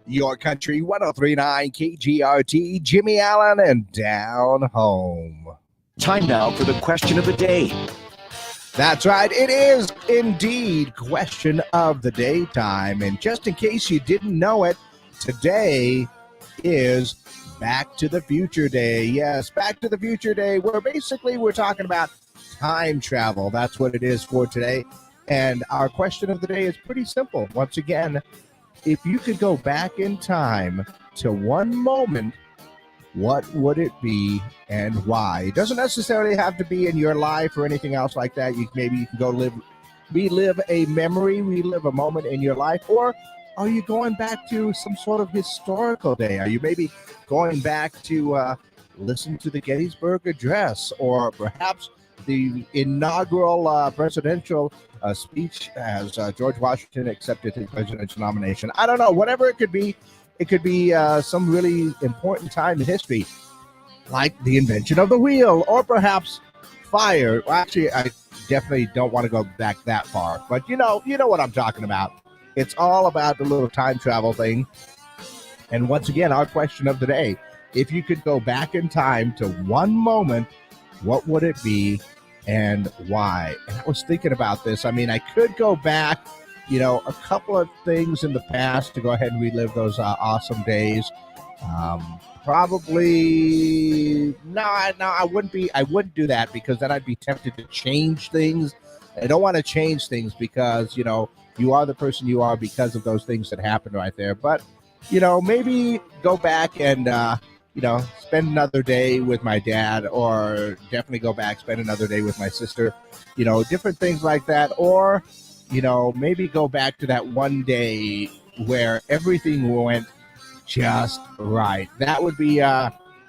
Your country 1039 KGRT, Jimmy Allen and Down Home. Time now for the question of the day. That's right. It is indeed question of the day time. And just in case you didn't know it, today is Back to the Future Day. Yes, Back to the Future Day, where basically we're talking about time travel. That's what it is for today. And our question of the day is pretty simple. Once again, if you could go back in time to one moment, what would it be and why? It doesn't necessarily have to be in your life or anything else like that. Maybe you can go relive a memory, relive a moment in your life, or are you going back to some sort of historical day? Are you maybe going back to listen to the Gettysburg Address, or perhaps the inaugural presidential speech as George Washington accepted his presidential nomination? I don't know. Whatever it could be some really important time in history, like the invention of the wheel, or perhaps fire. Well, actually, I definitely don't want to go back that far, but you know what I'm talking about. It's all about the little time travel thing. And once again, our question of the day: if you could go back in time to one moment, what would it be and why? And I was thinking about this. I mean, I could go back, a couple of things in the past to go ahead and relive those awesome days. Probably no, I wouldn't do that, because then I'd be tempted to change things. I don't want to change things because, you are the person you are because of those things that happened right there. But, maybe go back and, spend another day with my dad, or definitely go back, spend another day with my sister, different things like that. Or, maybe go back to that one day where everything went just right. That would be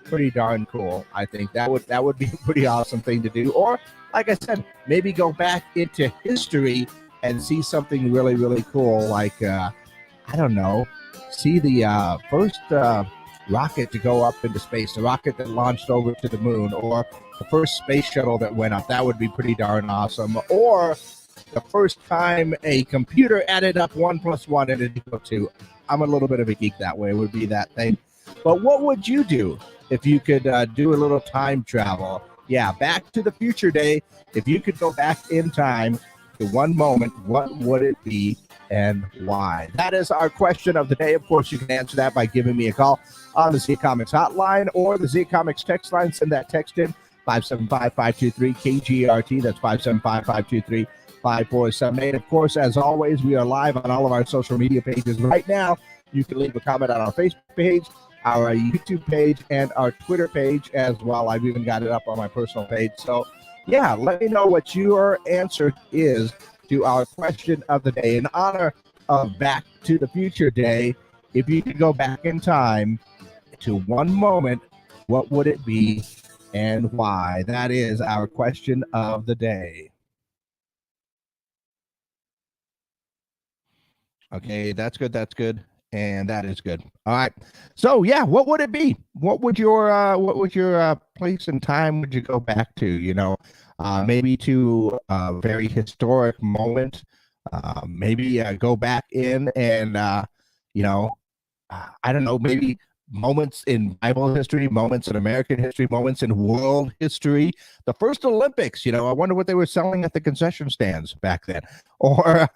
pretty darn cool. I think that would be a pretty awesome thing to do. Or, like I said, maybe go back into history and see something really, really cool. Like, I don't know, see the first rocket to go up into space, the rocket that launched over to the moon, or the first space shuttle that went up. That would be pretty darn awesome. Or the first time a computer added up 1 + 1 and it equal 2. I'm a little bit of a geek that way. It would be that thing. But what would you do if you could do a little time travel? Yeah, Back to the Future Day. If you could go back in time to one moment, what would it be and why? That is our question of the day. Of course, you can answer that by giving me a call on the Z Comics hotline or the Z Comics text line. Send that text in 575-523-KGRT. That's 575-523-5478. Of course, as always, we are live on all of our social media pages right now. You can leave a comment on our Facebook page, our YouTube page, and our Twitter page as well. I've even got it up on my personal page. So, yeah, let me know what your answer is to our question of the day. In honor of Back to the Future Day, if you could go back in time to one moment, what would it be and why? That is our question of the day. Okay, that's good. And that is good. All right. So yeah, what would it be? What would your place and time would you go back to? Maybe to a very historic moment. Maybe go back in and I don't know, maybe moments in Bible history, moments in American history, moments in world history. The first Olympics, I wonder what they were selling at the concession stands back then. Or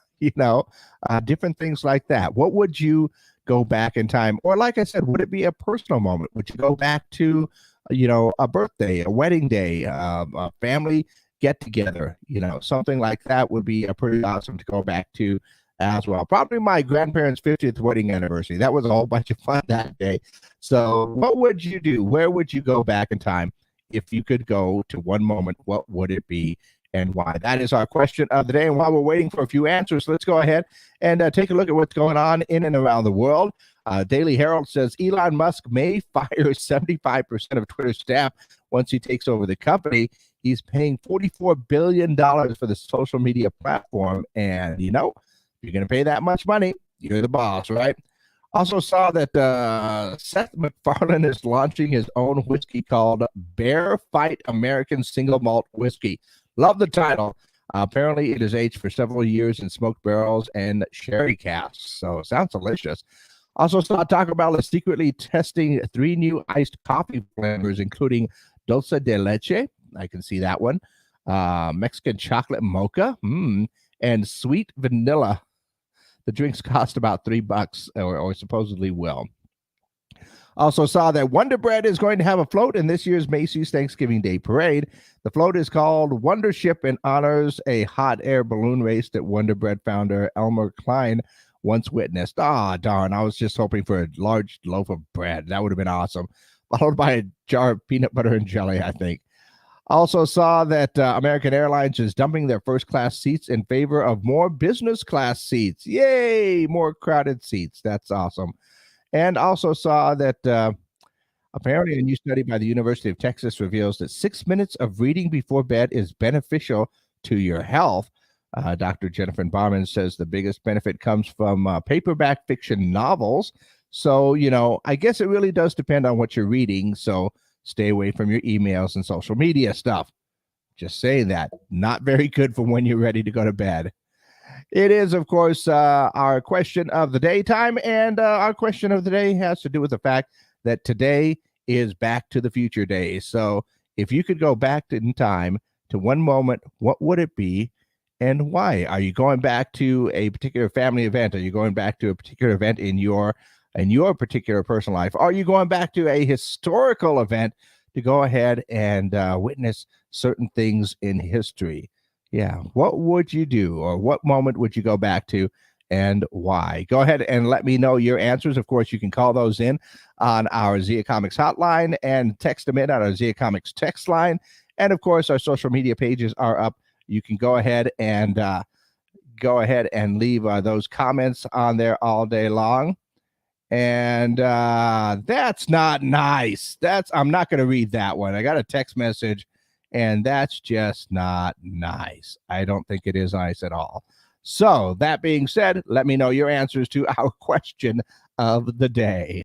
different things like that. What would you go back in time? Or like I said, would it be a personal moment? Would you go back to, a birthday, a wedding day, a family get together, something like that would be a pretty awesome to go back to as well. Probably my grandparents' 50th wedding anniversary. That was a whole bunch of fun that day. So what would you do? Where would you go back in time if you could go to one moment? What would it be and why? That is our question of the day. And while we're waiting for a few answers, let's go ahead and take a look at what's going on in and around the world. Daily Herald says Elon Musk may fire 75% of Twitter's staff once he takes over the company. He's paying $44 billion for the social media platform. And, you're going to pay that much money, you're the boss, right? Also saw that Seth MacFarlane is launching his own whiskey called Bear Fight American Single Malt Whiskey. Love the title. Apparently, it is aged for several years in smoked barrels and sherry casks, so it sounds delicious. Also saw Taco Bell is secretly testing 3 new iced coffee flavors, including dulce de leche. I can see that one. Mexican chocolate mocha, and sweet vanilla. The drinks cost about $3, or supposedly will. Also saw that Wonder Bread is going to have a float in this year's Macy's Thanksgiving Day Parade. The float is called Wonder Ship and honors a hot air balloon race that Wonder Bread founder Elmer Klein once witnessed. Ah, darn. I was just hoping for a large loaf of bread. That would have been awesome. Followed by a jar of peanut butter and jelly, I think. Also saw that American Airlines is dumping their first class seats in favor of more business class seats. Yay! More crowded seats. That's awesome. And also saw that apparently a new study by the University of Texas reveals that 6 minutes of reading before bed is beneficial to your health. Dr. Jennifer Barman says the biggest benefit comes from paperback fiction novels. So, I guess it really does depend on what you're reading. So stay away from your emails and social media stuff. Just saying that. Not very good for when you're ready to go to bed. It is, of course, our question of the day time. And our question of the day has to do with the fact that today is Back to the Future Day. So if you could go back in time to one moment, what would it be and why? Are you going back to a particular family event? Are you going back to a particular event in your particular personal life? Are you going back to a historical event to go ahead and witness certain things in history? Yeah. What would you do, or what moment would you go back to and why? Go ahead and let me know your answers. Of course, you can call those in on our Zia Comics hotline and text them in on our Zia Comics text line. And of course, our social media pages are up. You can go ahead and leave those comments on there all day long. And that's not nice. I'm not going to read that one. I got a text message, and that's just not nice. I don't think it is nice at all. So that being said, let me know your answers to our question of the day.